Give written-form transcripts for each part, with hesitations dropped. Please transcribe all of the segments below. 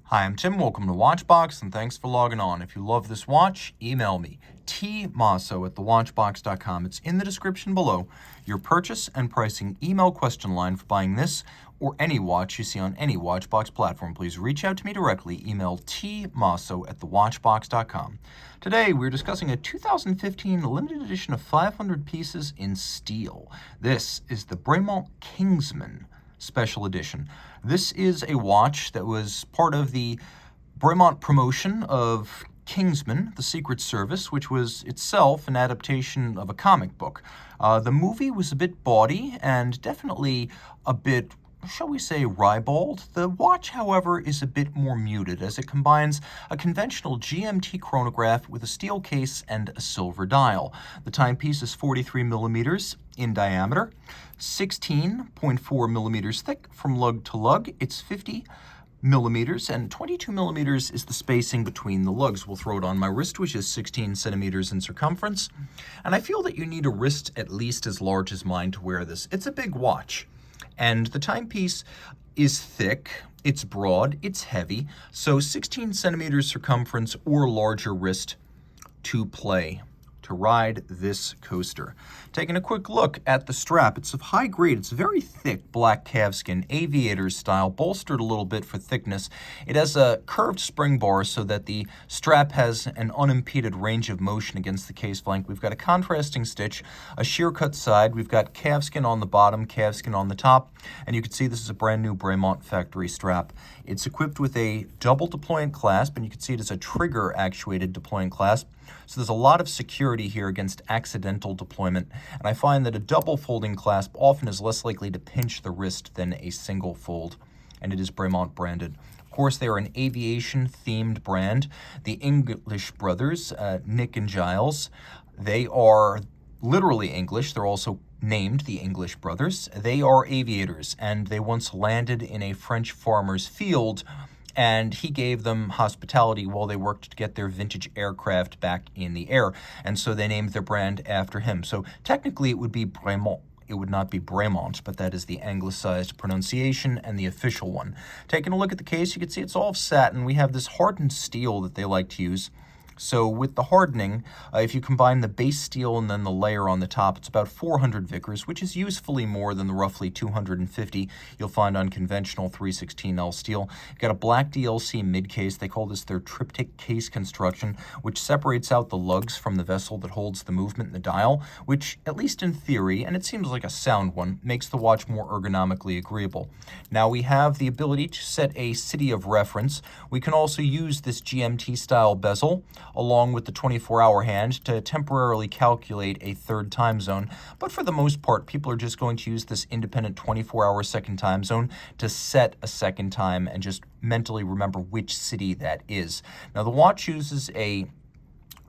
Hi, I'm Tim. Welcome to Watchbox, and thanks for logging on. If you love this watch, email me, tmosso@thewatchbox.com. It's in the description below. Your purchase and pricing email question line for buying this or any watch you see on any Watchbox platform. Please reach out to me directly. Email tmosso@thewatchbox.com. Today, we're discussing a 2015 limited edition of 500 pieces in steel. This is the Bremont Kingsman Special Edition. This is a watch that was part of the Bremont promotion of Kingsman, the Secret Service, which was itself an adaptation of a comic book. The movie was a bit bawdy and definitely a bit, shall we say, ribald. The watch, however, is a bit more muted as it combines a conventional GMT chronograph with a steel case and a silver dial. The timepiece is 43 millimeters in diameter, 16.4 millimeters thick from lug to lug. It's 50 millimeters, and 22 millimeters is the spacing between the lugs. We'll throw it on my wrist, which is 16 centimeters in circumference. And I feel that you need a wrist at least as large as mine to wear this. It's a big watch. And the timepiece is thick, it's broad, it's heavy, so 16 centimeters circumference or larger wrist to play, to ride this coaster. Taking a quick look at the strap, it's of high grade. It's very thick black calfskin, aviator style, bolstered a little bit for thickness. It has a curved spring bar so that the strap has an unimpeded range of motion against the case flank. We've got a contrasting stitch, a shear cut side. We've got calfskin on the bottom, calfskin on the top, and you can see this is a brand new Bremont factory strap. It's equipped with a double deployant clasp, and you can see it is a trigger actuated deployant clasp. So there's a lot of security here against accidental deployment, and I find that a double folding clasp often is less likely to pinch the wrist than a single fold, and it is Bremont branded. Of course, they are an aviation-themed brand. The English brothers, Nick and Giles, they are literally English. They're also named the English brothers. They are aviators, and they once landed in a French farmer's field, and he gave them hospitality while they worked to get their vintage aircraft back in the air. And so they named their brand after him. So technically it would be Bremont. It would not be Bremont, but that is the anglicized pronunciation and the official one. Taking a look at the case, you can see it's all satin. We have this hardened steel that they like to use. So with the hardening, if you combine the base steel and then the layer on the top, it's about 400 Vickers, which is usefully more than the roughly 250 you'll find on conventional 316L steel. You've got a black DLC mid-case. They call this their triptych case construction, which separates out the lugs from the vessel that holds the movement in the dial, which, at least in theory, and it seems like a sound one, makes the watch more ergonomically agreeable. Now we have the ability to set a city of reference. We can also use this GMT-style bezel along with the 24-hour hand to temporarily calculate a third time zone. But for the most part, people are just going to use this independent 24-hour second time zone to set a second time and just mentally remember which city that is. Now, the watch uses a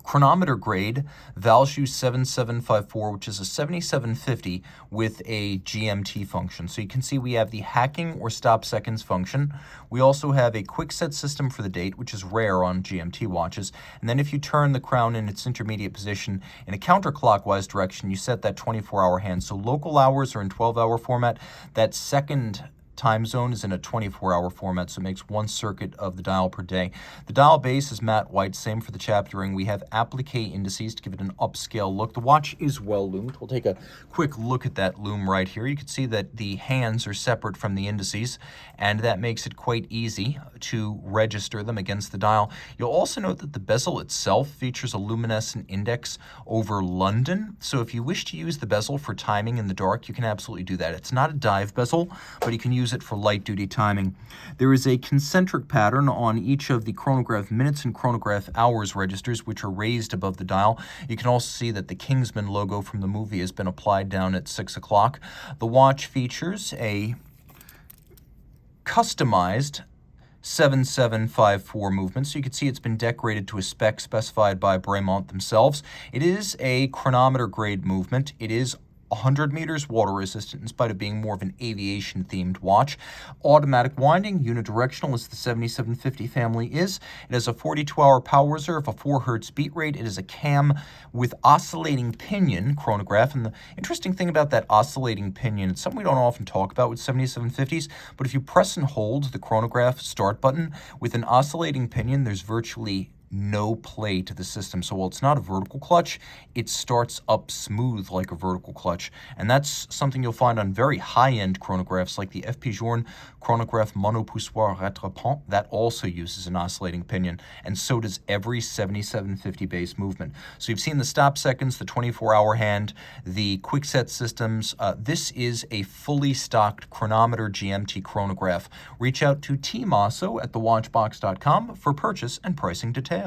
chronometer grade Valjoux 7754, which is a 7750 with a GMT function. So you can see we have the hacking or stop seconds function. We also have a quick set system for the date, which is rare on GMT watches. And then if you turn the crown in its intermediate position in a counterclockwise direction, you set that 24-hour hand. So local hours are in 12-hour format. That second time zone is in a 24-hour format, so it makes one circuit of the dial per day. The dial base is matte white, same for the chapter ring. We have applique indices to give it an upscale look. The watch is well loomed. We'll take a quick look at that loom right here. You can see that the hands are separate from the indices, and that makes it quite easy to register them against the dial. You'll also note that the bezel itself features a luminescent index over London, so if you wish to use the bezel for timing in the dark, you can absolutely do that. It's not a dive bezel, but you can use it for light-duty timing. There is a concentric pattern on each of the chronograph minutes and chronograph hours registers, which are raised above the dial. You can also see that the Kingsman logo from the movie has been applied down at 6 o'clock. The watch features a customized 7754 movement, so you can see it's been decorated to a spec specified by Bremont themselves. It is a chronometer grade movement. It is 100 meters, water resistant in spite of being more of an aviation-themed watch. Automatic winding, unidirectional as the 7750 family is. It has a 42-hour power reserve, a 4 hertz beat rate. It is a cam with oscillating pinion chronograph. And the interesting thing about that oscillating pinion, it's something we don't often talk about with 7750s, but if you press and hold the chronograph start button with an oscillating pinion, there's virtually no play to the system. So while it's not a vertical clutch, it starts up smooth like a vertical clutch. And that's something you'll find on very high-end chronographs like the F.P. Journe Chronograph Monopoussoir Rattrapant. That also uses an oscillating pinion, and so does every 7750 base movement. So you've seen the stop seconds, the 24-hour hand, the quick set systems. This is a fully stocked chronometer GMT chronograph. Reach out to Team Mosso at thewatchbox.com for purchase and pricing details.